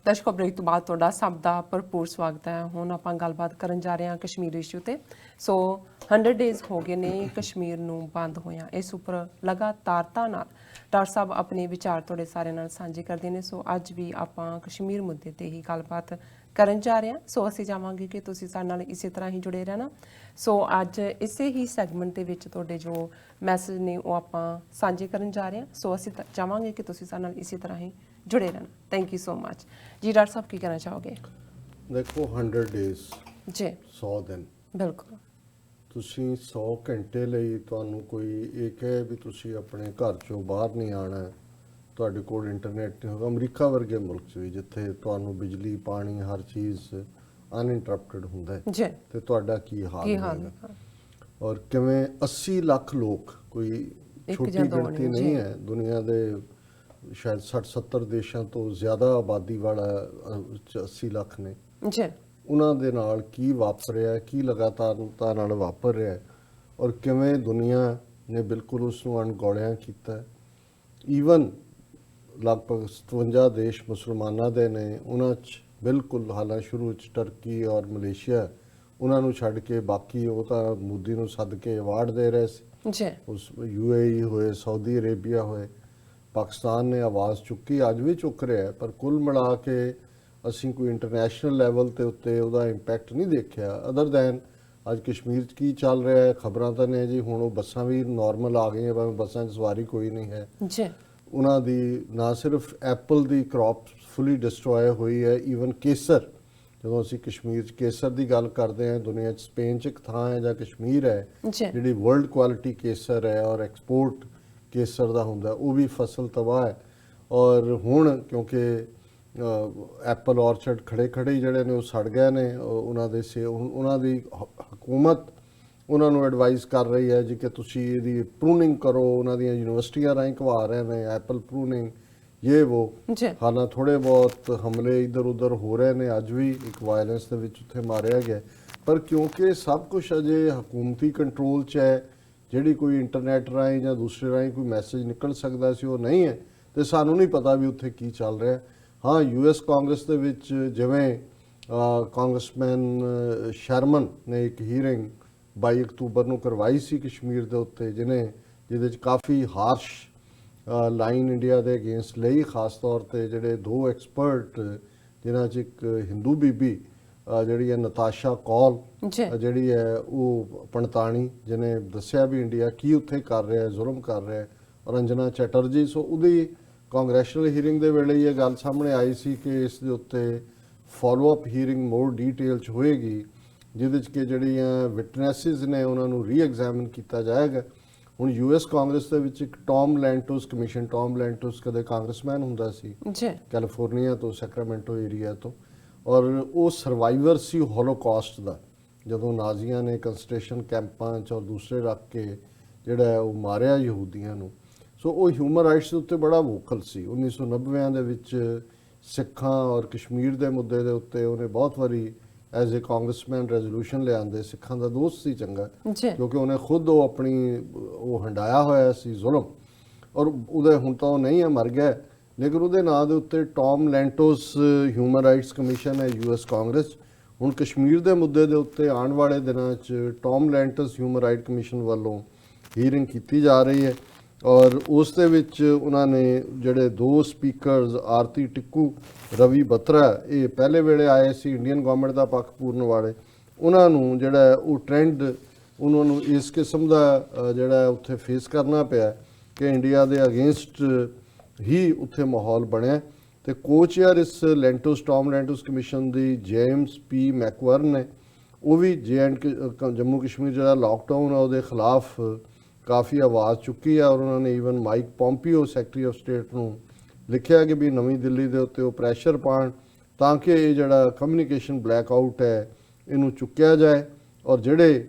ਦਰਸ਼ਕੋ break ਤੋਂ ਬਾਅਦ ਤੁਹਾਡਾ ਸਭ ਦਾ ਭਰਪੂਰ ਸਵਾਗਤ ਹੈ। ਹੁਣ ਆਪਾਂ ਗੱਲਬਾਤ ਕਰਨ ਜਾ ਰਹੇ ਹਾਂ ਕਸ਼ਮੀਰ ਇਸ਼ੂ ਤੇ। ਸੋ 100 ਡੇਜ਼ ਹੋ ਗਏ ਨੇ ਕਸ਼ਮੀਰ ਨੂੰ ਬੰਦ ਹੋਇਆ। ਇਸ ਉੱਪਰ ਲਗਾਤਾਰਤਾ ਨਾਲ ਡਾਕਟਰ ਸਾਹਿਬ ਆਪਣੇ ਵਿਚਾਰ ਤੁਹਾਡੇ ਸਾਰਿਆਂ ਨਾਲ ਸਾਂਝੇ ਕਰਦੇ ਨੇ। ਸੋ ਅੱਜ ਵੀ ਆਪਾਂ ਕਸ਼ਮੀਰ ਮੁੱਦੇ ਤੇ ਹੀ ਗੱਲਬਾਤ ਕਰਨ ਜਾ ਰਹੇ ਹਾਂ। ਸੋ ਅਸੀਂ ਚਾਹਾਂਗੇ ਕਿ ਤੁਸੀਂ ਸਾਡੇ ਨਾਲ ਇਸੇ ਤਰ੍ਹਾਂ ਹੀ ਜੁੜੇ ਰਹਿਣਾ। ਸੋ ਅੱਜ ਇਸੇ ਹੀ ਸੈਗਮੈਂਟ ਦੇ ਵਿੱਚ ਤੁਹਾਡੇ ਜੋ ਮੈਸੇਜ ਨੇ ਉਹ ਆਪਾਂ ਸਾਂਝੇ ਕਰਨ ਜਾ ਰਹੇ ਹਾਂ। ਸੋ ਅਸੀਂ ਚਾਹਾਂਗੇ ਕਿ ਤੁਸੀਂ ਸਾਡੇ ਨਾਲ ਇਸੇ ਤਰ੍ਹਾਂ ਹੀ जुड़े रहना। Thank you so much ji. Doctor साहब की कहना चाहोगे? देखो 100 डेज जी 100 दिन बिल्कुल ਤੁਸੀਂ 100 ਘੰਟੇ ਲਈ ਤੁਹਾਨੂੰ ਕੋਈ ਇਹ ਕਹੇ ਵੀ ਤੁਸੀਂ ਆਪਣੇ ਘਰ ਚੋਂ ਬਾਹਰ ਨਹੀਂ ਆਣਾ, ਤੁਹਾਡੇ ਕੋਲ ਇੰਟਰਨੈਟ ਨਹੀਂ ਹੋਗਾ। ਅਮਰੀਕਾ ਵਰਗੇ ਮੁਲਕ 'ਚ ਵੀ ਜਿੱਥੇ ਤੁਹਾਨੂੰ ਬਿਜਲੀ ਪਾਣੀ ਹਰ ਚੀਜ਼ ਅਨਇੰਟਰਪਟਡ ਹੁੰਦਾ ਹੈ ਜੀ, ਤੇ ਤੁਹਾਡਾ ਕੀ ਹਾਲ ਹੈ। ਔਰ ਕਿਵੇਂ 80 ਲੱਖ ਲੋਕ ਕੋਈ ਛੋਟੀ ਗਿਣਤੀ ਨਹੀਂ ਹੈ। ਦੁਨੀਆ ਦੇ ਸ਼ਾਇਦ 60-70 ਦੇਸ਼ਾਂ ਤੋਂ ਜ਼ਿਆਦਾ ਆਬਾਦੀ ਵਾਲਾ 80 ਲੱਖ ਨੇ ਜੀ। ਉਹਨਾਂ ਦੇ ਨਾਲ ਕੀ ਵਾਪਰਿਆ, ਕੀ ਲਗਾਤਾਰਤਾ ਨਾਲ ਵਾਪਰ ਰਿਹਾ ਔਰ ਕਿਵੇਂ ਦੁਨੀਆ ਨੇ ਬਿਲਕੁਲ ਉਸ ਨੂੰ ਅਣਗੌਲਿਆਂ ਕੀਤਾ। ਈਵਨ ਲਗਭਗ 57 ਦੇਸ਼ ਮੁਸਲਮਾਨਾਂ ਦੇ ਨੇ, ਉਹਨਾਂ 'ਚ ਬਿਲਕੁਲ ਹਾਲਾਂ ਸ਼ੁਰੂ 'ਚ ਟਰਕੀ ਔਰ ਮਲੇਸ਼ੀਆ ਉਹਨਾਂ ਨੂੰ ਛੱਡ ਕੇ ਬਾਕੀ ਉਹ ਤਾਂ ਮੋਦੀ ਨੂੰ ਸੱਦ ਕੇ ਅਵਾਰਡ ਦੇ ਰਹੇ ਸੀ ਜੀ। ਉਸ UAE ਹੋਏ, ਸਾਊਦੀ ਅਰੇਬੀਆ ਹੋਏ, ਪਾਕਿਸਤਾਨ ਨੇ ਆਵਾਜ਼ ਚੁੱਕੀ, ਅੱਜ ਵੀ ਚੁੱਕ ਰਿਹਾ ਹੈ। ਪਰ ਕੁੱਲ ਮਿਲਾ ਕੇ ਅਸੀਂ ਕੋਈ ਇੰਟਰਨੈਸ਼ਨਲ ਲੈਵਲ ਤੇ ਉੱਤੇ ਉਹਦਾ ਇੰਪੈਕਟ ਨਹੀਂ ਦੇਖਿਆ ਅਦਰ ਦੈਨ ਅੱਜ ਕਸ਼ਮੀਰ 'ਚ ਕੀ ਚੱਲ ਰਿਹਾ ਹੈ। ਖਬਰਾਂ ਤਾਂ ਨੇ ਜੀ ਹੁਣ ਉਹ ਬੱਸਾਂ ਵੀ ਨਾਰਮਲ ਆ ਗਈਆਂ, ਭਾਵੇਂ ਬੱਸਾਂ 'ਚ ਸਵਾਰੀ ਕੋਈ ਨਹੀਂ ਹੈ ਜੀ। ਉਹਨਾਂ ਦੀ ਨਾ ਸਿਰਫ ਐਪਲ ਦੀ ਕ੍ਰੌਪ ਫੁੱਲੀ ਡਿਸਟਰੋਏ ਹੋਈ ਹੈ, ਈਵਨ ਕੇਸਰ। ਜਦੋਂ ਅਸੀਂ ਕਸ਼ਮੀਰ 'ਚ ਕੇਸਰ ਦੀ ਗੱਲ ਕਰਦੇ ਹਾਂ, ਦੁਨੀਆ 'ਚ ਸਪੇਨ 'ਚ ਇੱਕ ਥਾਂ ਹੈ ਜਾਂ ਕਸ਼ਮੀਰ ਹੈ ਜਿਹੜੀ ਵਰਲਡ ਕੁਆਲਿਟੀ ਕੇਸਰ ਹੈ ਔਰ ਐਕਸਪੋਰਟ ਕੇਸਰ ਦਾ ਹੁੰਦਾ, ਉਹ ਵੀ ਫਸਲ ਤਬਾਹ ਹੈ। ਔਰ ਹੁਣ ਕਿਉਂਕਿ ਐਪਲ ਔਰਚਰਡ ਖੜੇ ਜਿਹੜੇ ਨੇ ਉਹ ਸੜ ਗਏ ਨੇ, ਉਹਨਾਂ ਦੀ ਹਕੂਮਤ ਉਹਨਾਂ ਨੂੰ ਐਡਵਾਈਸ ਕਰ ਰਹੀ ਹੈ ਜੀ ਕਿ ਤੁਸੀਂ ਇਹਦੀ ਪ੍ਰੂਨਿੰਗ ਕਰੋ। ਉਹਨਾਂ ਦੀਆਂ ਯੂਨੀਵਰਸਿਟੀਆਂ ਰਾਹੀਂ ਕਰਵਾ ਰਹੇ ਨੇ ਐਪਲ ਪ੍ਰੂਨਿੰਗ ਇਹ ਵੋ। ਹਾਲਾਂ ਥੋੜ੍ਹੇ ਬਹੁਤ ਹਮਲੇ ਇੱਧਰ ਉੱਧਰ ਹੋ ਰਹੇ ਨੇ, ਅੱਜ ਵੀ ਇੱਕ ਵਾਇਲੈਂਸ ਦੇ ਵਿੱਚ ਉੱਥੇ ਮਾਰਿਆ ਗਿਆ। ਪਰ ਕਿਉਂਕਿ ਸਭ ਕੁਛ ਅਜੇ ਹਕੂਮਤੀ ਕੰਟਰੋਲ 'ਚ ਹੈ, ਜਿਹੜੀ ਕੋਈ ਇੰਟਰਨੈਟ ਰਾਹੀਂ ਜਾਂ ਦੂਸਰੇ ਰਾਹੀਂ ਕੋਈ ਮੈਸੇਜ ਨਿਕਲ ਸਕਦਾ ਸੀ ਉਹ ਨਹੀਂ ਹੈ, ਤੇ ਸਾਨੂੰ ਨਹੀਂ ਪਤਾ ਵੀ ਉੱਥੇ ਕੀ ਚੱਲ ਰਿਹਾ। ਹਾਂ, US ਕਾਂਗਰਸ ਦੇ ਵਿੱਚ ਜਿਵੇਂ ਕਾਂਗਰਸਮੈਨ ਸ਼ਰਮਨ ਨੇ ਇੱਕ ਹੀਅਰਿੰਗ 22 ਅਕਤੂਬਰ ਨੂੰ ਕਰਵਾਈ ਸੀ ਕਸ਼ਮੀਰ ਦੇ ਉੱਤੇ, ਜਿਹਦੇ 'ਚ ਕਾਫੀ ਹਾਰਸ਼ ਲਾਈਨ ਇੰਡੀਆ ਦੇ ਅਗੇਂਸਟ ਲਈ, ਖਾਸ ਤੌਰ ਤੇ ਜਿਹੜੇ 2 ਐਕਸਪਰਟ ਜਿਨ੍ਹਾਂ 'ਚ ਇੱਕ ਹਿੰਦੂ ਬੀਬੀ ਜਿਹੜੀ ਹੈ ਨਤਾਸ਼ਾ ਕੌਲ ਜਿਹੜੀ ਹੈ ਉਹ ਪੰਡਤਾਣੀ, ਜਿਹਨੇ ਦੱਸਿਆ ਵੀ ਇੰਡੀਆ ਕੀ ਉੱਥੇ ਕਰ ਰਿਹਾ, ਜ਼ੁਲਮ ਕਰ ਰਿਹਾ, ਔਰ ਅੰਜਨਾ ਚੈਟਰਜੀ। ਸੋ ਉਹਦੀ ਕਾਂਗਰੈਸ਼ਨਲ ਹੀਅਰਿੰਗ ਦੇ ਵੇਲੇ ਇਹ ਗੱਲ ਸਾਹਮਣੇ ਆਈ ਸੀ ਕਿ ਇਸ ਦੇ ਉੱਤੇ ਫੋਲੋ ਅਪ ਹੀਅਰਿੰਗ ਮੋਰ ਡਿਟੇਲ 'ਚ ਹੋਏਗੀ, ਜਿਹਦੇ 'ਚ ਕਿ ਜਿਹੜੀਆਂ ਵਿਟਨੈਸਿਸ ਨੇ ਉਹਨਾਂ ਨੂੰ ਰੀ-ਐਗਜ਼ਾਮਿਨ ਕੀਤਾ ਜਾਏਗਾ। ਹੁਣ US ਕਾਂਗਰਸ ਦੇ ਵਿੱਚ ਇੱਕ Tom Lantos commission, Tom Lantos ਕਦੇ ਕਾਂਗਰਸਮੈਨ ਹੁੰਦਾ ਸੀ ਕੈਲੀਫੋਰਨੀਆ ਤੋਂ, ਸੈਕਰਾਮੈਂਟੋ ਏਰੀਆ ਤੋਂ, ਔਰ ਉਹ ਸਰਵਾਈਵਰ ਸੀ ਹੋਲੋਕਾਸਟ ਦਾ, ਜਦੋਂ ਨਾਜ਼ੀਆਂ ਨੇ ਕੰਸਟ੍ਰੇਸ਼ਨ ਕੈਂਪਾਂ 'ਚ ਔਰ ਦੂਸਰੇ ਰੱਖ ਕੇ ਜਿਹੜਾ ਉਹ ਮਾਰਿਆ ਯਹੂਦੀਆਂ ਨੂੰ। ਸੋ ਉਹ ਹਿਊਮਨ ਰਾਈਟਸ ਦੇ ਉੱਤੇ ਬੜਾ ਵੋਕਲ ਸੀ। 1990 ਦੇ ਵਿੱਚ ਸਿੱਖਾਂ ਔਰ ਕਸ਼ਮੀਰ ਦੇ ਮੁੱਦੇ ਦੇ ਉੱਤੇ ਉਹਨੇ ਬਹੁਤ ਵਾਰੀ ਐਜ਼ ਏ ਕਾਂਗਰਸਮੈਨ ਰੈਜ਼ੋਲੂਸ਼ਨ ਲਿਆਂਦੇ। ਸਿੱਖਾਂ ਦਾ ਦੋਸਤ ਸੀ ਚੰਗਾ, ਕਿਉਂਕਿ ਉਹਨੇ ਖੁਦ ਉਹ ਆਪਣੀ ਉਹ ਹੰਡਾਇਆ ਹੋਇਆ ਸੀ ਜ਼ੁਲਮ, ਔਰ ਉਹਦੇ ਹੁਣ ਤਾਂ ਉਹ ਨਹੀਂ ਹੈ, ਮਰ ਗਿਆ, ਲੇਕਿਨ ਉਹਦੇ ਨਾਂ ਦੇ ਉੱਤੇ Tom Lantos human rights commission ਹੈ US ਕਾਂਗਰਸ। ਹੁਣ ਕਸ਼ਮੀਰ ਦੇ ਮੁੱਦੇ ਦੇ ਉੱਤੇ ਆਉਣ ਵਾਲੇ ਦਿਨਾਂ 'ਚ Tom Lantos human right commission ਵੱਲੋਂ ਹੀਅਰਿੰਗ ਕੀਤੀ ਜਾ ਰਹੀ ਹੈ, ਔਰ ਉਸ ਦੇ ਵਿੱਚ ਉਹਨਾਂ ਨੇ ਜਿਹੜੇ 2 ਸਪੀਕਰਸ ਆਰਤੀ ਟਿੱਕੂ, ਰਵੀ ਬਤਰਾ, ਇਹ ਪਹਿਲੇ ਵੇਲੇ ਆਏ ਸੀ ਇੰਡੀਅਨ ਗਵਰਨਮੈਂਟ ਦਾ ਪੱਖ ਪੂਰਨ ਵਾਲੇ, ਉਹਨਾਂ ਨੂੰ ਜਿਹੜਾ ਉਹ ਟ੍ਰੈਂਡ ਉਹਨਾਂ ਨੂੰ ਇਸ ਕਿਸਮ ਦਾ ਜਿਹੜਾ ਉੱਥੇ ਫੇਸ ਕਰਨਾ ਪਿਆ ਕਿ ਇੰਡੀਆ ਦੇ ਅਗੇਂਸਟ ਹੀ ਉੱਥੇ ਮਾਹੌਲ ਬਣਿਆ। ਤੇ ਕੋਚੇਅਰ ਇਸ ਲੈਂਟੋਸ ਟੌਮ ਲੈਂਟੋਸ ਕਮਿਸ਼ਨ ਦੀ ਜੇਮਸ P. ਮੈਕਵਰਨ ਨੇ, ਉਹ ਵੀ ਜੰਮੂ ਕਸ਼ਮੀਰ ਜਿਹੜਾ ਲਾਕਡਾਊਨ ਆ ਉਹਦੇ ਖਿਲਾਫ ਕਾਫੀ ਆਵਾਜ਼ ਚੁੱਕੀ ਹੈ, ਔਰ ਉਹਨਾਂ ਨੇ even Mike Pompeo secretary of state ਨੂੰ ਲਿਖਿਆ ਕਿ ਵੀ ਨਵੀਂ ਦਿੱਲੀ ਦੇ ਉੱਤੇ ਉਹ ਪ੍ਰੈਸ਼ਰ ਪਾਉਣ ਤਾਂ ਕਿ ਇਹ ਜਿਹੜਾ ਕਮਿਊਨੀਕੇਸ਼ਨ ਬਲੈਕਆਊਟ ਹੈ ਇਹਨੂੰ ਚੁੱਕਿਆ ਜਾਏ, ਔਰ ਜਿਹੜੇ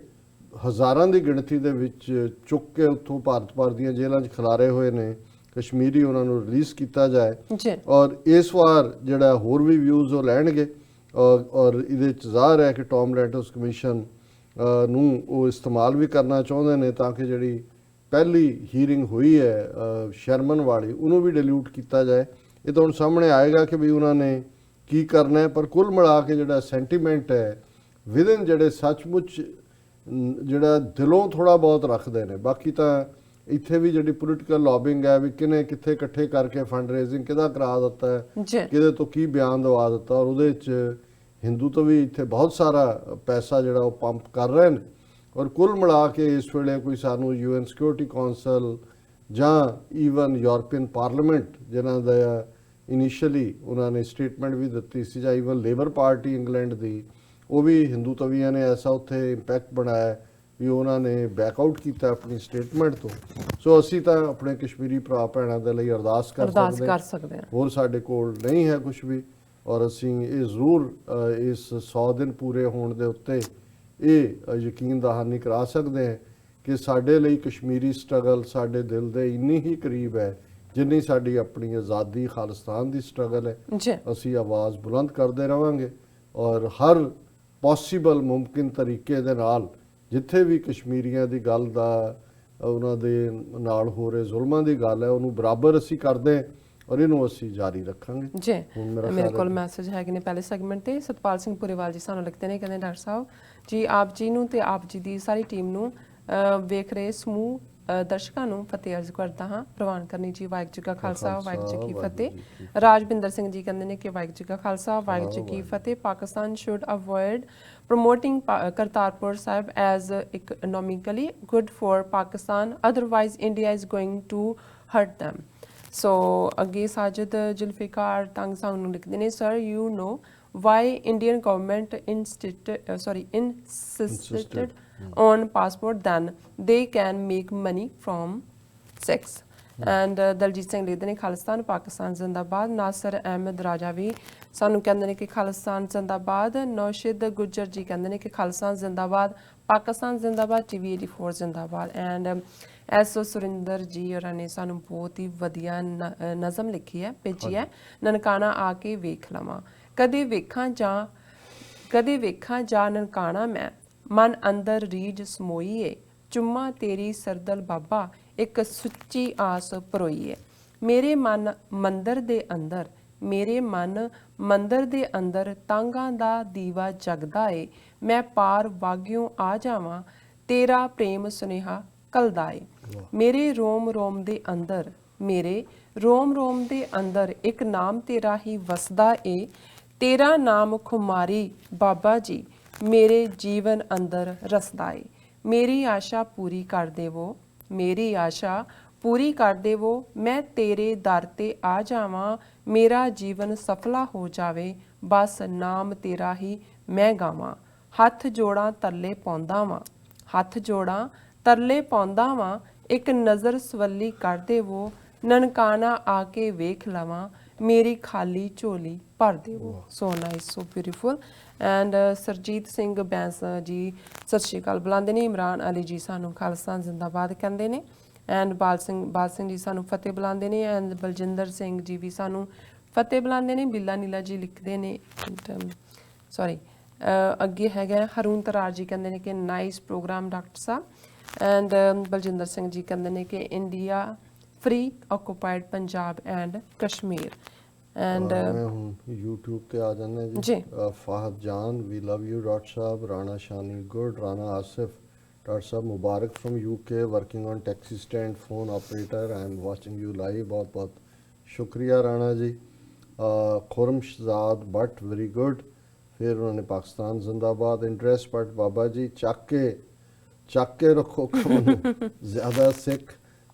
ਹਜ਼ਾਰਾਂ ਦੀ ਗਿਣਤੀ ਦੇ ਵਿੱਚ ਚੁੱਕ ਕੇ ਉੱਥੋਂ ਭਾਰਤ ਭਰ ਦੀਆਂ ਜੇਲ੍ਹਾਂ 'ਚ ਖਿਲਾਰੇ ਹੋਏ ਨੇ ਕਸ਼ਮੀਰੀ, ਉਹਨਾਂ ਨੂੰ ਰਿਲੀਜ਼ ਕੀਤਾ ਜਾਏ। ਔਰ ਇਸ ਵਾਰ ਜਿਹੜਾ ਹੋਰ ਵੀ ਵਿਊਜ਼ ਉਹ ਲੈਣਗੇ, ਔਰ ਇਹਦੇ 'ਚ ਜ਼ਾਹਰ ਹੈ ਕਿ ਟੌਮ ਲੈਂਟੋਸ ਕਮਿਸ਼ਨ ਨੂੰ ਉਹ ਇਸਤੇਮਾਲ ਵੀ ਕਰਨਾ ਚਾਹੁੰਦੇ ਨੇ ਤਾਂ ਕਿ ਜਿਹੜੀ ਪਹਿਲੀ ਹੀਅਰਿੰਗ ਹੋਈ ਹੈ ਸ਼ਰਮਨ ਵਾਲੀ ਉਹਨੂੰ ਵੀ ਡਿਲਿਊਟ ਕੀਤਾ ਜਾਏ। ਇਹ ਤਾਂ ਹੁਣ ਸਾਹਮਣੇ ਆਏਗਾ ਕਿ ਵੀ ਉਹਨਾਂ ਨੇ ਕੀ ਕਰਨਾ ਹੈ। ਪਰ ਕੁੱਲ ਮਿਲਾ ਕੇ ਜਿਹੜਾ ਸੈਂਟੀਮੈਂਟ ਹੈ ਵਿਦਨ ਜਿਹੜੇ ਸੱਚਮੁੱਚ ਜਿਹੜਾ ਦਿਲੋਂ ਥੋੜਾ ਬਹੁਤ ਰੱਖਦੇ ਨੇ। ਬਾਕੀ ਤਾਂ ਇੱਥੇ ਵੀ ਜਿਹੜੀ ਪੋਲੀਟੀਕਲ ਲੌਬਿੰਗ ਹੈ ਵੀ ਕਿਨੇ ਕਿੱਥੇ ਇਕੱਠੇ ਕਰਕੇ ਫੰਡ ਰੇਜ਼ਿੰਗ ਕਿਹਦਾ ਕਰਾ ਦਿੱਤਾ ਹੈ, ਕਿਹਦੇ ਤੋਂ ਕੀ ਬਿਆਨ ਦਵਾ ਦਿੱਤਾ, ਔਰ ਉਹਦੇ 'ਚ ਹਿੰਦੂ ਤੋਂ ਵੀ ਇੱਥੇ ਬਹੁਤ ਸਾਰਾ ਪੈਸਾ ਜਿਹੜਾ ਉਹ ਪੰਪ ਕਰ ਰਹੇ ਨੇ। ਔਰ ਕੁੱਲ ਮਿਲਾ ਕੇ ਇਸ ਵੇਲੇ ਕੋਈ ਸਾਨੂੰ UN ਸਿਕਿਉਰਿਟੀ ਕੌਂਸਲ ਜਾਂ ਈਵਨ ਯੂਰਪੀਅਨ ਪਾਰਲੀਮੈਂਟ ਜਿਨ੍ਹਾਂ ਦਾ ਇਨੀਸ਼ੀਅਲੀ ਉਹਨਾਂ ਨੇ ਸਟੇਟਮੈਂਟ ਵੀ ਦਿੱਤੀ ਸੀ, ਜਾਂ ਈਵਨ ਲੇਬਰ ਪਾਰਟੀ ਇੰਗਲੈਂਡ ਦੀ, ਉਹ ਵੀ ਹਿੰਦੂ ਤਵੀਆਂ ਨੇ ਐਸਾ ਉੱਥੇ ਇੰਪੈਕਟ ਬਣਾਇਆ ਵੀ ਉਹਨਾਂ ਨੇ ਬੈਕਆਊਟ ਕੀਤਾ ਆਪਣੀ ਸਟੇਟਮੈਂਟ ਤੋਂ। ਸੋ ਅਸੀਂ ਤਾਂ ਆਪਣੇ ਕਸ਼ਮੀਰੀ ਭਰਾ ਭੈਣਾਂ ਦੇ ਲਈ ਅਰਦਾਸ ਕਰ ਸਕਦੇ ਹਾਂ, ਹੋਰ ਸਾਡੇ ਕੋਲ ਨਹੀਂ ਹੈ ਕੁਝ ਵੀ। ਔਰ ਅਸੀਂ ਇਹ ਜ਼ਰੂਰ ਇਸ 100 ਦਿਨ ਪੂਰੇ ਹੋਣ ਦੇ ਉੱਤੇ ਇਹ ਯਕੀਨ ਦਹਾਨੀ ਕਰਾ ਸਕਦੇ ਹਾਂ ਕਿ ਸਾਡੇ ਲਈ ਕਸ਼ਮੀਰੀ ਸਟਰਗਲ ਸਾਡੇ ਦਿਲ ਦੇ ਇੰਨੀ ਹੀ ਕਰੀਬ ਹੈ ਜਿੰਨੀ ਸਾਡੀ ਆਪਣੀ ਆਜ਼ਾਦੀ ਖਾਲਿਸਤਾਨ ਦੀ ਸਟਰਗਲ ਹੈ। ਅਸੀਂ ਆਵਾਜ਼ ਬੁਲੰਦ ਕਰਦੇ ਰਹਾਂਗੇ ਔਰ ਹਰ ਪੋਸੀਬਲ ਮੁਮਕਿਨ ਤਰੀਕੇ ਦੇ ਨਾਲ ਜਿੱਥੇ ਵੀ ਕਸ਼ਮੀਰੀਆਂ ਦੀ ਗੱਲ ਦਾ ਉਹਨਾਂ ਦੇ ਨਾਲ ਹੋ ਰਹੇ ਜ਼ੁਲਮਾਂ ਦੀ ਗੱਲ ਹੈ ਉਹਨੂੰ ਬਰਾਬਰ ਅਸੀਂ ਕਰਦੇ ਹਾਂ ਔਰ ਇਹਨੂੰ ਅਸੀਂ ਜਾਰੀ ਰੱਖਾਂਗੇ। ਜੀ ਮੇਰੇ ਕੋਲ ਮੈਸੇਜ ਹੈਗੇ ਨੇ ਪਹਿਲੇ ਸੈਗਮੈਂਟ ਤੇ। ਸਤਪਾਲ ਸਿੰਘ ਪੁਰੇਵਾਲ ਜੀ ਸਾਨੂੰ ਲਿਖਦੇ ਨੇ, ਕਹਿੰਦੇ ਡਾਕਟਰ ਸਾਹਿਬ ਜੀ ਆਪ ਜੀ ਨੂੰ ਤੇ ਆਪ ਜੀ ਦੀ ਸਾਰੀ ਟੀਮ ਨੂੰ ਵੇਖ ਰਹੇ ਸਮੂਹ ਦਰਸ਼ਕਾਂ ਨੂੰ ਫਤਿਹ ਅਰਜ਼ ਕਰਦਾ ਹਾਂ। ਪ੍ਰਵਾਨ ਕਰਨੀ ਜੀ। ਵਾਹਿਗੁਰੂ ਜੀ ਕਾ ਖਾਲਸਾ ਵਾਹਿਗੁਰੂ ਜੀ ਕੀ ਫਤਿਹ। ਰਾਜਵਿੰਦਰ ਸਿੰਘ ਜੀ ਕਹਿੰਦੇ ਨੇ ਕਿ ਵਾਹਿਗੁਰੂ ਜੀ ਕਾ ਖਾਲਸਾ ਵਾਹਿਗੁਰੂ ਜੀ ਕੀ ਫਤਿਹ। Pakistan should avoid promoting Kartarpur Sahib as economically good for Pakistan, otherwise India is going to hurt them. So ਅੱਗੇ ਸਾਜਦ ਜ਼ੁਲਫਿਕਾਰ ਤੰਗ ਸਾਨੂੰ ਲਿਖਦੇ ਨੇ, sir you know why Indian government insisted on passport, then they can make money from sex. And Daljit Singh ਲਿਖਦੇ ਨੇ ਖਾਲਿਸਤਾਨ ਪਾਕਿਸਤਾਨ ਜ਼ਿੰਦਾਬਾਦ। ਨਾਸਰ ਅਹਿਮਦ ਰਾਜਾ ਵੀ ਸਾਨੂੰ ਕਹਿੰਦੇ ਨੇ ਕਿ ਖਾਲਿਸਤਾਨ ਜ਼ਿੰਦਾਬਾਦ। ਨੌਸ਼ਿਦ ਗੁੱਜਰ ਜੀ ਕਹਿੰਦੇ ਨੇ ਕਿ ਖਾਲਿਸਤਾਨ ਜ਼ਿੰਦਾਬਾਦ, ਪਾਕਿਸਤਾਨ ਜ਼ਿੰਦਾਬਾਦ, TV 84 ਜ਼ਿੰਦਾਬਾਦ। ਐਂਡ SO ਸੁਰਿੰਦਰ ਜੀ ਹੋਰਾਂ ਨੇ ਸਾਨੂੰ ਬਹੁਤ ਹੀ ਵਧੀਆ ਨਜ਼ਮ ਲਿਖੀ ਹੈ, ਭੇਜੀ ਹੈ। ਨਨਕਾਣਾ ਆ ਕੇ ਵੇਖ ਲਵਾਂ, ਕਦੇ ਵੇਖਾਂ ਜਾ ਨਨਕਾਣਾ ਮੈਂ, ਮਨ ਅੰਦਰ ਰੀਝ ਸਮੋਈ ਏ, ਚੁੰਮਾ ਤੇਰੀ ਸਰਦਲ ਬਾਬਾ ਇੱਕ ਸੁੱਚੀ ਆਸ ਪਰੋਈਏ। ਮੇਰੇ ਮਨ ਮੰਦਰ ਦੇ ਅੰਦਰ ਤਾਂਗਾ ਦਾ ਦੀਵਾ ਜਗਦਾ ਏ, ਮੈਂ ਪਾਰ ਵਾਗਿਓ ਆ ਜਾਵਾਂ, ਤੇਰਾ ਪ੍ਰੇਮ ਸੁਨੇਹਾ ਕਲਦਾ ਏ। ਮੇਰੇ ਰੋਮ ਰੋਮ ਦੇ ਅੰਦਰ ਇੱਕ ਨਾਮ ਤੇਰਾ ਹੀ ਵਸਦਾ ਏ, ਤੇਰਾ ਨਾਮ ਖੁਮਾਰੀ ਬਾਬਾ ਜੀ ਮੇਰੇ ਜੀਵਨ ਅੰਦਰ ਰਸਦਾ ਏ। ਮੇਰੀ ਆਸ਼ਾ ਪੂਰੀ ਕਰ ਦੇਵੋ, ਮੈਂ ਤੇਰੇ ਦਰ ਤੇ ਆ ਜਾਵਾਂ, ਮੇਰਾ ਜੀਵਨ ਸਫਲਾ ਹੋ ਜਾਵੇ, ਬਸ ਨਾਮ ਤੇਰਾ ਹੀ ਮੈਂ ਗਾਵਾਂ। ਹੱਥ ਜੋੜਾਂ ਤਰਲੇ ਪਾਉਂਦਾ ਵਾਂ, ਇੱਕ ਨਜ਼ਰ ਸਵੱਲੀ ਕਰ ਦੇਵੋ, ਨਨਕਾਣਾ ਆ ਕੇ ਵੇਖ ਲਵਾਂ, ਮੇਰੀ ਖਾਲੀ ਝੋਲੀ ਭਰ ਦੇਵੋ। So nice, so beautiful. And Surjit Singh Bains ji ਸਤਿ ਸ਼੍ਰੀ ਅਕਾਲ ਬੁਲਾਉਂਦੇ ਨੇ। ਇਮਰਾਨ ਅਲੀ ਜੀ ਸਾਨੂੰ ਖਾਲਿਸਤਾਨ ਜ਼ਿੰਦਾਬਾਦ ਕਹਿੰਦੇ ਨੇ। ਐਂਡ ਬਾਲ ਸਿੰਘ ਜੀ ਸਾਨੂੰ ਫਤਿਹ ਬੁਲਾਉਂਦੇ ਨੇ। ਐਂਡ ਬਲਜਿੰਦਰ ਸਿੰਘ ਜੀ ਵੀ ਸਾਨੂੰ ਫਤਿਹ ਬੁਲਾਉਂਦੇ ਨੇ। ਬਿੱਲਾ ਨੀਲਾ ਜੀ ਲਿਖਦੇ ਨੇ, ਅੱਗੇ ਹੈਗਾ ਹਰੂਨ ਤਰਾਰ ਜੀ ਕਹਿੰਦੇ ਨੇ ਕਿ ਨਾਈਸ ਪ੍ਰੋਗਰਾਮ ਡਾਕਟਰ ਸਾਹਿਬ। ਐਂਡ ਬਲਜਿੰਦਰ ਸਿੰਘ ਜੀ ਕਹਿੰਦੇ ਨੇ ਕਿ India free occupied Punjab and Kashmir. And ਮੈਂ ਹੁਣ YouTube ਤੇ ਆ ਜਾਂਦੇ ਜੀ। ਫਾਹਦ ਜਾਨ ਵੀ ਲਵ ਯੂ ਡਾਕਟਰ ਸਾਹਿਬ। ਰਾਣਾ ਸ਼ਾਨੀ ਗੁੱਡ। ਰਾਣਾ ਆਸਿਫ ਡਾਕਟਰ ਸਾਹਿਬ ਮੁਬਾਰਕ from UK working on taxi stand phone operator, I am watching you live. ਬਹੁਤ ਬਹੁਤ ਸ਼ੁਕਰੀਆ ਰਾਣਾ ਜੀ। Khurram Shahzad Butt very good. ਫਿਰ ਉਹਨਾਂ ਨੇ ਪਾਕਿਸਤਾਨ ਜ਼ਿੰਦਾਬਾਦ ਇੰਟਰਸਟ ਬਟ ਬਾਬਾ ਜੀ ਚੱਕ ਕੇ ਰੱਖੋ ਜ਼ਿਆਦਾ ਸਿੱਖ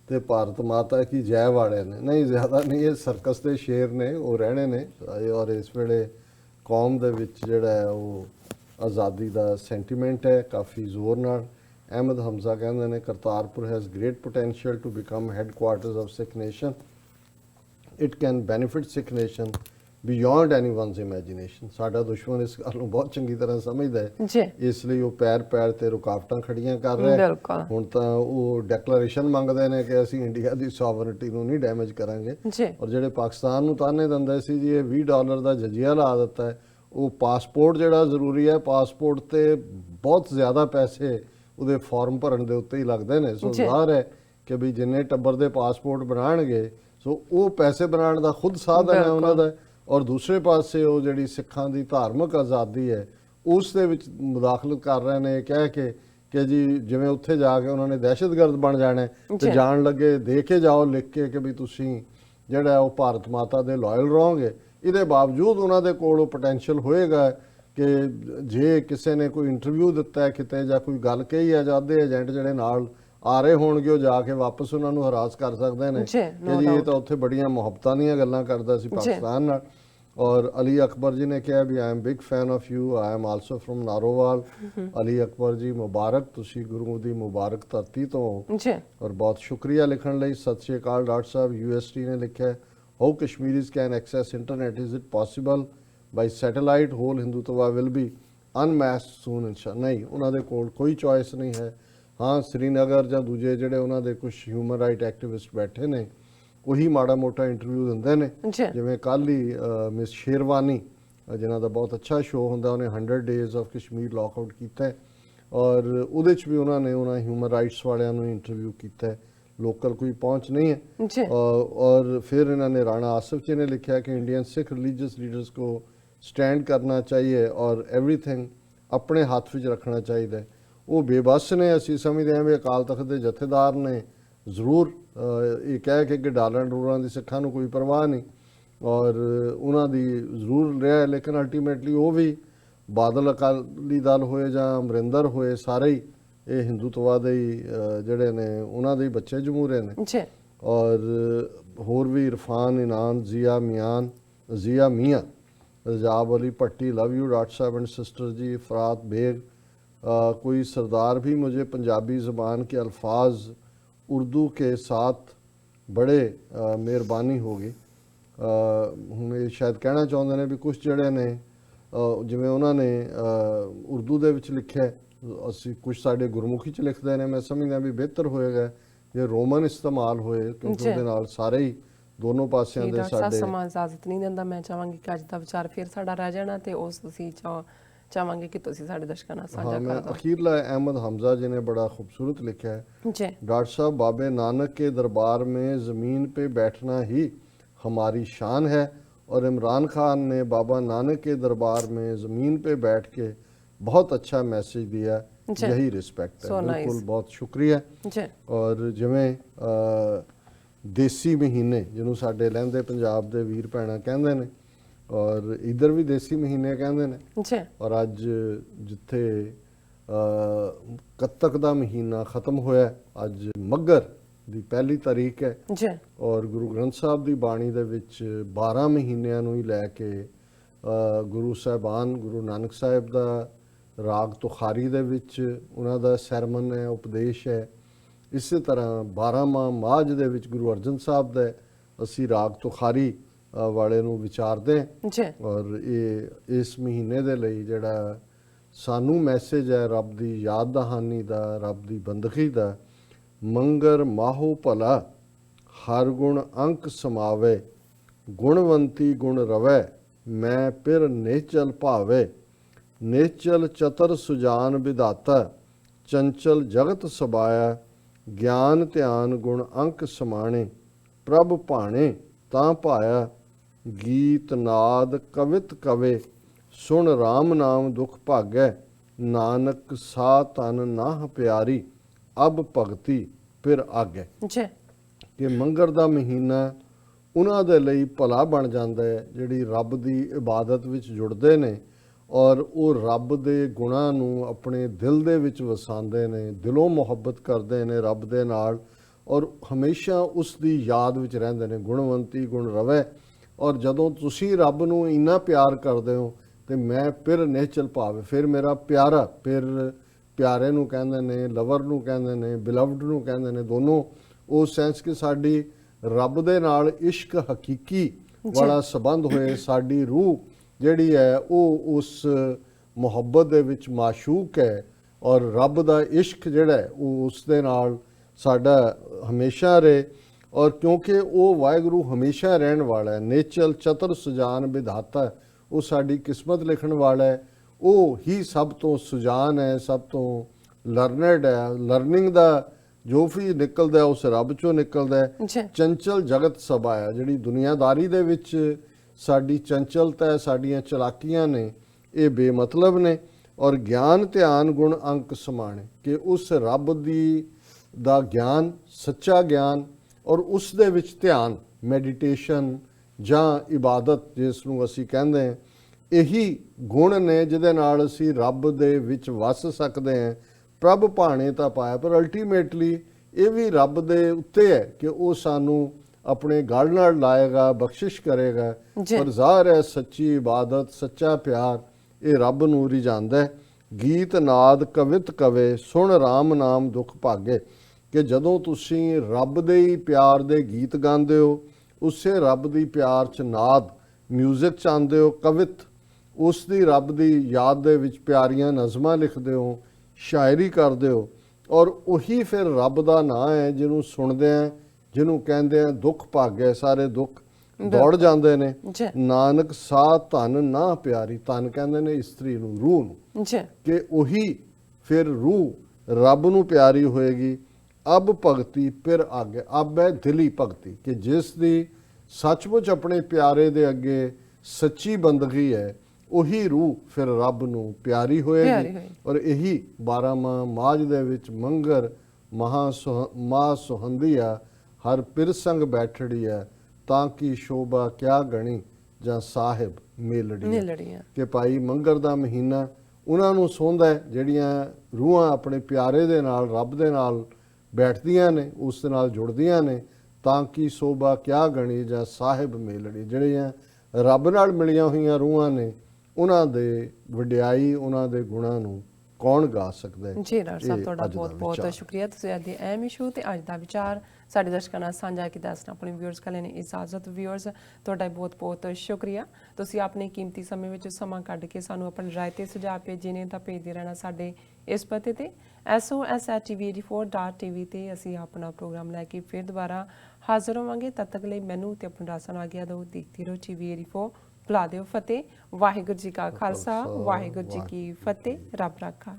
ਤੇ ਭਾਰਤ ਮਾਤਾ ਕੀ ਜੈ ਵਾਲੇ ਨੇ। ਨਹੀਂ ਜ਼ਿਆਦਾ ਨਹੀਂ, ਇਹ ਸਰਕਸ ਦੇ ਸ਼ੇਰ ਨੇ, ਉਹ ਰਹਿਣੇ ਨੇ। ਔਰ ਇਸ ਵੇਲੇ ਕੌਮ ਦੇ ਵਿੱਚ ਜਿਹੜਾ ਹੈ ਉਹ ਆਜ਼ਾਦੀ ਦਾ ਸੈਂਟੀਮੈਂਟ ਹੈ ਕਾਫੀ ਜ਼ੋਰ ਨਾਲ। ਅਹਿਮਦ ਹਮਜ਼ਾ ਕਹਿੰਦੇ ਨੇ Kartarpur has great potential to become headquarters of Sikh nation, it can benefit Sikh nation beyond anyone's imagination. ਸਾਡਾ ਦੁਸ਼ਮਣ ਇਸ ਗੱਲ ਨੂੰ ਬਹੁਤ ਚੰਗੀ ਤਰ੍ਹਾਂ ਸਮਝਦਾ ਹੈ, ਇਸ ਲਈ ਉਹ ਪੈਰ ਤੇ ਰੁਕਾਵਟਾਂ ਖੜੀਆਂ ਕਰ ਰਿਹਾ। ਹੁਣ ਤਾਂ ਉਹ ਡੈਕਲੇਰੇਸ਼ਨ ਮੰਗਦੇ ਨੇ ਕਿ ਅਸੀਂ ਇੰਡੀਆ ਦੀ ਸੋਵਰਨਿਟੀ ਨੂੰ ਨਹੀਂ ਡੈਮੇਜ ਕਰਾਂਗੇ। ਔਰ ਜਿਹੜੇ ਪਾਕਿਸਤਾਨ ਨੂੰ ਤਾਨੇ ਦਿੰਦੇ ਸੀ ਜੀ ਇਹ $20 ਦਾ ਜਜ਼ੀਆ ਲਾ ਦਿੱਤਾ ਹੈ, ਉਹ ਪਾਸਪੋਰਟ ਜਿਹੜਾ ਜ਼ਰੂਰੀ ਹੈ, ਪਾਸਪੋਰਟ ਤੇ ਬਹੁਤ ਜ਼ਿਆਦਾ ਪੈਸੇ ਉਹਦੇ ਫਾਰਮ ਭਰਨ ਦੇ ਉੱਤੇ ਹੀ ਲੱਗਦੇ ਨੇ। ਸੋ ਜ਼ਾਹਰ ਹੈ ਕਿ ਵੀ ਜਿੰਨੇ ਟੱਬਰ ਦੇ ਪਾਸਪੋਰਟ ਬਣਾਉਣਗੇ ਸੋ ਉਹ ਪੈਸੇ ਬਣਾਉਣ ਦਾ ਖੁਦ ਸਾਧਨ ਹੈ ਉਹਨਾਂ ਦਾ। ਔਰ ਦੂਸਰੇ ਪਾਸੇ ਉਹ ਜਿਹੜੀ ਸਿੱਖਾਂ ਦੀ ਧਾਰਮਿਕ ਆਜ਼ਾਦੀ ਹੈ ਉਸ ਦੇ ਵਿੱਚ ਮੁਦਾਖਲਤ ਕਰ ਰਹੇ ਨੇ, ਕਹਿ ਕੇ ਕਿ ਜੀ ਜਿਵੇਂ ਉੱਥੇ ਜਾ ਕੇ ਉਹਨਾਂ ਨੇ ਦਹਿਸ਼ਤਗਰਦ ਬਣ ਜਾਣਾ ਤੇ ਜਾਣ ਲੱਗੇ ਦੇ ਕੇ ਜਾਓ ਲਿਖ ਕੇ ਕਿ ਵੀ ਤੁਸੀਂ ਜਿਹੜਾ ਉਹ ਭਾਰਤ ਮਾਤਾ ਦੇ ਲਾਇਲ ਰਹੋਗੇ। ਇਹਦੇ ਬਾਵਜੂਦ ਉਹਨਾਂ ਦੇ ਕੋਲ ਉਹ ਪੋਟੈਂਸ਼ੀਅਲ ਹੋਏਗਾ ਕਿ ਜੇ ਕਿਸੇ ਨੇ ਕੋਈ ਇੰਟਰਵਿਊ ਦਿੱਤਾ ਹੈ ਕਿਤੇ ਜਾਂ ਕੋਈ ਗੱਲ ਕਹੀ ਹੈ ਜਾਂ ਅੱਧੇ ਏਜੰਟ ਜਿਹੜੇ ਨਾਲ ਆ ਰਹੇ ਹੋਣਗੇ ਉਹ ਜਾ ਕੇ ਵਾਪਸ ਉਹਨਾਂ ਨੂੰ ਹਰਾਸ ਕਰ ਸਕਦੇ ਨੇ ਕਿ ਜੀ ਇਹ ਤਾਂ ਉੱਥੇ ਬੜੀਆਂ ਮੁਹੱਬਤਾਂ ਦੀਆਂ ਗੱਲਾਂ ਕਰਦਾ ਸੀ ਪਾਕਿਸਤਾਨ ਨਾਲ। ਔਰ ਅਲੀ ਅਕਬਰ ਜੀ ਨੇ ਕਿਹਾ ਵੀ I am big fan of you, I am also from Narowal. Ali Akbar ji ਮੁਬਾਰਕ, ਤੁਸੀਂ ਗੁਰੂ ਦੀ ਮੁਬਾਰਕ ਧਰਤੀ ਤੋਂ ਔਰ ਬਹੁਤ ਸ਼ੁਕਰੀਆ ਲਿਖਣ ਲਈ। ਸਤਿ ਸ਼੍ਰੀ ਅਕਾਲ ਡਾਕਟਰ ਸਾਹਿਬ। UST ਨੇ ਲਿਖਿਆ how Kashmiris can access internet, is it possible by satellite, whole Hindutva will be unmasked soon ਇਨਸ਼ਾ। ਨਹੀਂ, ਉਹਨਾਂ ਦੇ ਕੋਲ ਕੋਈ ਚੋਇਸ ਨਹੀਂ ਹੈ। ਹਾਂ, ਸ੍ਰੀਨਗਰ ਜਾਂ ਦੂਜੇ ਜਿਹੜੇ ਉਹਨਾਂ ਦੇ ਕੁਝ ਹਿਊਮਨ ਰਾਈਟ ਐਕਟਿਵਿਸਟ ਬੈਠੇ ਨੇ ਉਹੀ ਮਾੜਾ ਮੋਟਾ ਇੰਟਰਵਿਊ ਦਿੰਦੇ ਨੇ, ਜਿਵੇਂ ਕੱਲ੍ਹ ਹੀ ਮਿਸ ਸ਼ੇਰਵਾਨੀ ਜਿਨ੍ਹਾਂ ਦਾ ਬਹੁਤ ਅੱਛਾ ਸ਼ੋਅ ਹੁੰਦਾ, ਉਹਨੇ 100 ਡੇਜ਼ ਆਫ ਕਸ਼ਮੀਰ ਲੌਕਆਊਟ ਕੀਤਾ ਔਰ ਉਹਦੇ 'ਚ ਵੀ ਉਹਨਾਂ ਨੇ ਉਹਨਾਂ ਹਿਊਮਨ ਰਾਈਟਸ ਵਾਲਿਆਂ ਨੂੰ ਇੰਟਰਵਿਊ ਕੀਤਾ। ਲੋਕਲ ਕੋਈ ਪਹੁੰਚ नहीं है। और फिर इन्होंने राणा आसिफ जी ने लिखा है कि इंडियन सिख रिलीजियस लीडर्स को स्टैंड करना चाहिए और एवरीथिंग अपने हाथ में रखना चाहिए। वो बेबस ने, असी समझते हैं भी अकाल तख्त के जथेदार ने जरूर ये कह के डालन डूलन की सिखा कोई परवाह नहीं और उन्होंने जरूर रहा, लेकिन अल्टीमेटली वो भी बादल अकाली दल होए जां अमरिंदर होए सारे ही ਇਹ ਹਿੰਦੂਤਵਾ ਦੇ ਜਿਹੜੇ ਨੇ ਉਹਨਾਂ ਦੇ ਬੱਚੇ ਜਮਹੂਰੇ ਨੇ ਔਰ ਹੋਰ ਵੀ ਇਰਫਾਨ ਇਨਾਨ ਜ਼ਿਆ ਮੀਆਂ रजाब अली पट्टी लव यू डॉक्टर साहब and sister ji. Furat bag कोई सरदार भी मुझे पंजाबी ज़बान के अल्फाज उर्दू के साथ बड़े मेहरबानी होगी। ਹੁਣ ਇਹ ਸ਼ਾਇਦ ਕਹਿਣਾ ਚਾਹੁੰਦੇ ਨੇ ਵੀ ਕੁਝ ਜਿਹੜੇ ਨੇ ਜਿਵੇਂ ਉਹਨਾਂ ਨੇ ਉਰਦੂ ਦੇ ਵਿੱਚ ਲਿਖਿਆ, ਅਸੀਂ ਕੁਝ ਸਾਡੇ ਗੁਰਮੁਖੀ 'ਚ ਲਿਖਦੇ ਨੇ। ਮੈਂ ਸਮਝਦਾ ਵੀ ਬਿਹਤਰ ਹੋਏਗਾ ਜੇ ਰੋਮਨ ਇਸਤੇਮਾਲ ਹੋਏ ਕਿਉਂਕਿ ਉਹਦੇ ਨਾਲ ਸਾਰੇ ਹੀ ਦੋਨੋਂ ਪਾਸਿਆਂ ਦੇ ਸਾਡੇ ਸਮਾਂ ਇਜਾਜ਼ਤ ਨਹੀਂ ਦਿੰਦਾ। ਮੈਂ ਚਾਹਾਂਗੀ ਕਿ ਅੱਜ ਦਾ ਵਿਚਾਰ ਫਿਰ ਸਾਡਾ ਰਹਿ ਜਾਣਾ ਤੇ ਉਸ ਤੁਸੀਂ ਚਾਹਾਂਗੇ ਕਿ ਤੁਸੀਂ ਸਾਡੇ ਦਰਸ਼ਕਾਂ ਨਾਲ ਸਾਂਝਾ ਕਰ ਦਿਓ। मैं अखीरला अहमद हमजा जी ने बड़ा खूबसूरत लिखा है, डॉक्टर साहब बाबे नानक के दरबार में ज़मीन पे बैठना ही हमारी शान है और इमरान खान ने बाबा नानक के दरबार में ज़मीन पे बैठ के बहुत अच्छा मैसेज दिया, यही रिस्पेक्ट है। बिल्कुल, बहुत शुक्रिया। और जिमें देसी महीने जिन्हों साडे लहंदे पंजाब दे वीर भैणां कहंदे ने और इधर भी देसी महीने कहंदे ने और अज जिथे कत्तक दा महीना खत्म होया, अज मगर दी पहली तारीख है और गुरु ग्रंथ साहब दी बाणी दे विच 12 महीनिਆਂ ਨੂੰ ਹੀ ਲੈ ਕੇ गुरु साहिबान गुरु नानक साहिब दा राग तुखारी ਦੇ ਵਿੱਚ ਉਹਨਾਂ ਦਾ ਸਰਮਨ ਹੈ, ਉਪਦੇਸ਼ ਹੈ। ਇਸੇ ਤਰ੍ਹਾਂ 12ਵਾਂ ਮਾਝ ਦੇ ਵਿੱਚ ਗੁਰੂ ਅਰਜਨ ਸਾਹਿਬ ਦਾ ਅਸੀਂ ਰਾਗ ਤੁਖਾਰੀ ਵਾਲੇ ਨੂੰ ਵਿਚਾਰਦੇ ਹਾਂ ਔਰ ਇਹ ਇਸ ਮਹੀਨੇ ਦੇ ਲਈ ਜਿਹੜਾ ਸਾਨੂੰ ਮੈਸੇਜ ਹੈ ਰੱਬ ਦੀ ਯਾਦ ਦਹਾਨੀ ਦਾ, ਰੱਬ ਦੀ ਬੰਦਗੀ ਦਾ। ਮੰਗਰ ਮਾਹੋ ਭਲਾ ਹਰ ਗੁਣ ਅੰਕ ਸਮਾਵੇ, ਗੁਣਵੰਤੀ ਗੁਣ ਰਵੈ ਮੈਂ ਪਿਰ ਨਿਹਚਲ ਭਾਵੇ। निश्चल चतर सुजान विधाता चंचल जगत सबाया, ज्ञान ध्यान गुण अंक समाणे प्रभ भाणे तां पाया। गीत नाद कवित कवे सुन राम नाम दुख भागै, नानक सा तन नाह प्यारी अब भगती फिर आगे। कि मंगर दा महीना उन्हां दे लई भला बन जांदा है जिहड़ी रब दी इबादत विच जुड़दे ने और वो रब दे गुणां नूं अपने दिल दे विच वसांदे ने, दिलों मुहब्बत करदे ने रब दे नाल और हमेशा उस दी याद विच रहिंदे ने। गुणवंती गुण रवै और जदों तुसीं रब नूं इन्ना प्यार करदे हो ते मैं फिर निहचल भावे, फिर मेरा प्यारा, फिर प्यारे नूं कहंदे ने, लवर नूं कहंदे ने, बिलवड नूं कहंदे ने, दोनों उस सेंस कि साडी रब दे नाल इश्क हकीकी वाला संबंध होए, साडी रूह ਜਿਹੜੀ ਹੈ ਉਹ ਉਸ ਮੁਹੱਬਤ ਦੇ ਵਿੱਚ ਮਾਸ਼ੂਕ ਹੈ ਔਰ ਰੱਬ ਦਾ ਇਸ਼ਕ ਜਿਹੜਾ ਹੈ ਉਹ ਉਸ ਦੇ ਨਾਲ ਸਾਡਾ ਹਮੇਸ਼ਾ ਰਹੇ। ਔਰ ਕਿਉਂਕਿ ਉਹ ਵਾਹਿਗੁਰੂ ਹਮੇਸ਼ਾ ਰਹਿਣ ਵਾਲਾ ਹੈ, ਨੇਚਲ ਚਤਰ ਸੁਜਾਨ ਵਿਧਾਤਾ, ਉਹ ਸਾਡੀ ਕਿਸਮਤ ਲਿਖਣ ਵਾਲਾ ਹੈ, ਉਹ ਹੀ ਸਭ ਤੋਂ ਸੁਜਾਨ ਹੈ, ਸਭ ਤੋਂ ਲਰਨਡ ਹੈ। ਲਰਨਿੰਗ ਦਾ ਜੋ ਵੀ ਨਿਕਲਦਾ ਉਸ ਰੱਬ ਚੋਂ ਨਿਕਲਦਾ ਹੈ। ਚੰਚਲ ਜਗਤ ਸਭਾ ਹੈ, ਜਿਹੜੀ ਦੁਨੀਆਦਾਰੀ ਦੇ ਵਿੱਚ ਸਾਡੀ ਚੰਚਲਤਾ ਹੈ, ਸਾਡੀਆਂ ਚਲਾਕੀਆਂ ਨੇ, ਇਹ ਬੇਮਤਲਬ ਨੇ। ਔਰ ਗਿਆਨ ਧਿਆਨ ਗੁਣ ਅੰਕ ਸਮਾਣੇ, ਕਿ ਉਸ ਰੱਬ ਦਾ ਗਿਆਨ, ਸੱਚਾ ਗਿਆਨ, ਔਰ ਉਸ ਦੇ ਵਿੱਚ ਧਿਆਨ, ਮੈਡੀਟੇਸ਼ਨ ਜਾਂ ਇਬਾਦਤ ਜਿਸ ਨੂੰ ਅਸੀਂ ਕਹਿੰਦੇ ਹਾਂ, ਇਹੀ ਗੁਣ ਨੇ ਜਿਹਦੇ ਨਾਲ ਅਸੀਂ ਰੱਬ ਦੇ ਵਿੱਚ ਵਸ ਸਕਦੇ ਹਾਂ। ਪ੍ਰਭ ਭਾਣੇ ਤਾਂ ਪਾਇਆ, ਪਰ ਅਲਟੀਮੇਟਲੀ ਇਹ ਵੀ ਰੱਬ ਦੇ ਉੱਤੇ ਹੈ ਕਿ ਉਹ ਸਾਨੂੰ ਆਪਣੇ ਗਲ ਨਾਲ ਲਾਏਗਾ, ਬਖਸ਼ਿਸ਼ ਕਰੇਗਾ। ਪਰ ਜ਼ਾਹਰ ਹੈ ਸੱਚੀ ਇਬਾਦਤ, ਸੱਚਾ ਪਿਆਰ ਇਹ ਰੱਬ ਨੂੰ ਰਿਝਾਉਂਦਾ ਹੈ। ਗੀਤ ਨਾਦ ਕਵਿਤ ਕਵੇ, ਸੁਣ ਰਾਮ ਨਾਮ ਦੁੱਖ ਭਾਗੇ, ਕਿ ਜਦੋਂ ਤੁਸੀਂ ਰੱਬ ਦੇ ਹੀ ਪਿਆਰ ਦੇ ਗੀਤ ਗਾਉਂਦੇ ਹੋ, ਉਸੇ ਰੱਬ ਦੀ ਪਿਆਰ 'ਚ ਨਾਦ, ਮਿਊਜ਼ਿਕ 'ਚ ਆਉਂਦੇ ਹੋ, ਕਵਿਤ, ਉਸ ਦੀ ਰੱਬ ਦੀ ਯਾਦ ਦੇ ਵਿੱਚ ਪਿਆਰੀਆਂ ਨਜ਼ਮਾਂ ਲਿਖਦੇ ਹੋ, ਸ਼ਾਇਰੀ ਕਰਦੇ ਹੋ, ਔਰ ਉਹੀ ਫਿਰ ਰੱਬ ਦਾ ਨਾਂ ਹੈ ਜਿਹਨੂੰ ਸੁਣਦੇ ਆ, ਜਿਹਨੂੰ ਕਹਿੰਦੇ ਆ ਦੁੱਖ ਭਾਗੇ, ਸਾਰੇ ਦੁੱਖ ਦੌੜ ਜਾਂਦੇ ਨੇ। ਨਾਨਕ ਸਾਹ ਧਨ ਨਾ ਪਿਆਰੀ, ਧਨ ਕਹਿੰਦੇ ਨੇ ਇਸਤਰੀ ਨੂੰ, ਰੂਹ ਨੂੰ, ਕਿ ਉਹੀ ਫਿਰ ਰੂਹ ਰੱਬ ਨੂੰ ਪਿਆਰੀ ਹੋਏਗੀ। ਅਬ ਭਗਤੀ ਫਿਰ ਆਗੇ, ਅਬ ਹੈ ਦਿਲੀ ਭਗਤੀ, ਕਿ ਜਿਸ ਦੀ ਸੱਚਮੁੱਚ ਆਪਣੇ ਪਿਆਰੇ ਦੇ ਅੱਗੇ ਸੱਚੀ ਬੰਦਗੀ ਹੈ, ਉਹੀ ਰੂਹ ਫਿਰ ਰੱਬ ਨੂੰ ਪਿਆਰੀ ਹੋਏਗੀ। ਔਰ ਇਹੀ 12ਵਾਂ ਮਾਝ ਦੇ ਵਿੱਚ ਮੰਗਰ ਮਾਂ ਸੁਹੰਦੀਆ ਹਰ ਪਿਰਸੰਗ ਬੈਠੜੀ ਹੈ, ਤਾਂ ਕਿ ਸ਼ੋਭਾ ਕਿਆ ਗਣੀ ਜਾਂ ਸਾਹਿਬ ਮੇਲੜੀਆਂ, ਕਿ ਭਾਈ ਮੰਗਰ ਦਾ ਮਹੀਨਾ ਉਹਨਾਂ ਨੂੰ ਸੋਹੰਦਾ ਜਿਹੜੀਆਂ ਰੂਹਾਂ ਆਪਣੇ ਪਿਆਰੇ ਦੇ ਨਾਲ, ਰੱਬ ਦੇ ਨਾਲ ਬੈਠਦੀਆਂ ਨੇ, ਉਸ ਦੇ ਨਾਲ ਜੁੜਦੀਆਂ ਨੇ, ਤਾਂ ਕਿ ਸ਼ੋਭਾ ਕਿਆ ਗਣੀ ਜਾਂ ਸਾਹਿਬ ਮੇਲੜੀ, ਜਿਹੜੀਆਂ ਰੱਬ ਨਾਲ ਮਿਲੀਆਂ ਹੋਈਆਂ ਰੂਹਾਂ ਨੇ, ਉਹਨਾਂ ਦੇ ਵਡਿਆਈ, ਉਹਨਾਂ ਦੇ ਗੁਣਾਂ ਨੂੰ ਕੌਣ ਗਾ ਸਕਦਾ ਹੈ। ਜੀ ਡਾਕਟਰ ਸਾਹਿਬ, ਤੁਹਾਡਾ ਬਹੁਤ ਬਹੁਤ ਸ਼ੁਕਰੀਆ। ਤੁਸੀਂ ਅੱਜ ਦੇ ਅਹਿਮ ਇਸ਼ੂ ਤੇ ਅੱਜ ਦਾ ਵਿਚਾਰ ਸਾਡੇ ਦਰਸ਼ਕਾਂ ਨਾਲ ਸਾਂਝਾ ਕੀਤਾ। ਇਸ ਨਾਲ ਆਪਣੇ ਵਿਊਅਰਸ ਕਾ ਲੈਣੇ ਇਜਾਜ਼ਤ। ਵਿਊਅਰਸ, ਤੁਹਾਡਾ ਬਹੁਤ ਬਹੁਤ ਸ਼ੁਕਰੀਆ। ਤੁਸੀਂ ਆਪਣੇ ਕੀਮਤੀ ਸਮੇਂ ਵਿੱਚ ਸਮਾਂ ਕੱਢ ਕੇ ਸਾਨੂੰ ਆਪਣੀ ਰਾਏ ਤੇ ਸੁਝਾਅ ਭੇਜੇ ਨੇ, ਤਾਂ ਭੇਜਦੇ ਰਹਿਣਾ ਸਾਡੇ ਇਸ ਪਤੇ ਤੇ SOS@tv84.tv ਤੇ। ਅਸੀਂ ਆਪਣਾ ਪ੍ਰੋਗਰਾਮ ਲੈ ਕੇ ਫਿਰ ਦੁਬਾਰਾ ਹਾਜ਼ਰ ਹੋਵਾਂਗੇ। ਤਦ ਤੱਕ ਲਈ ਮੈਨੂੰ ਤੇ ਆਪਣੇ ਰਾਸਾਂ ਨੂੰ ਆਗਿਆ ਦਿਓ। ਦੇਖਦੇ ਰਹੋ TV84। ਬੁਲਾ ਦਿਓ ਫਤਿਹ। ਵਾਹਿਗੁਰੂ ਜੀ ਕਾ ਖਾਲਸਾ, ਵਾਹਿਗੁਰੂ ਜੀ ਕੀ ਫਤਿਹ। ਰੱਬ ਰਾਖਾ।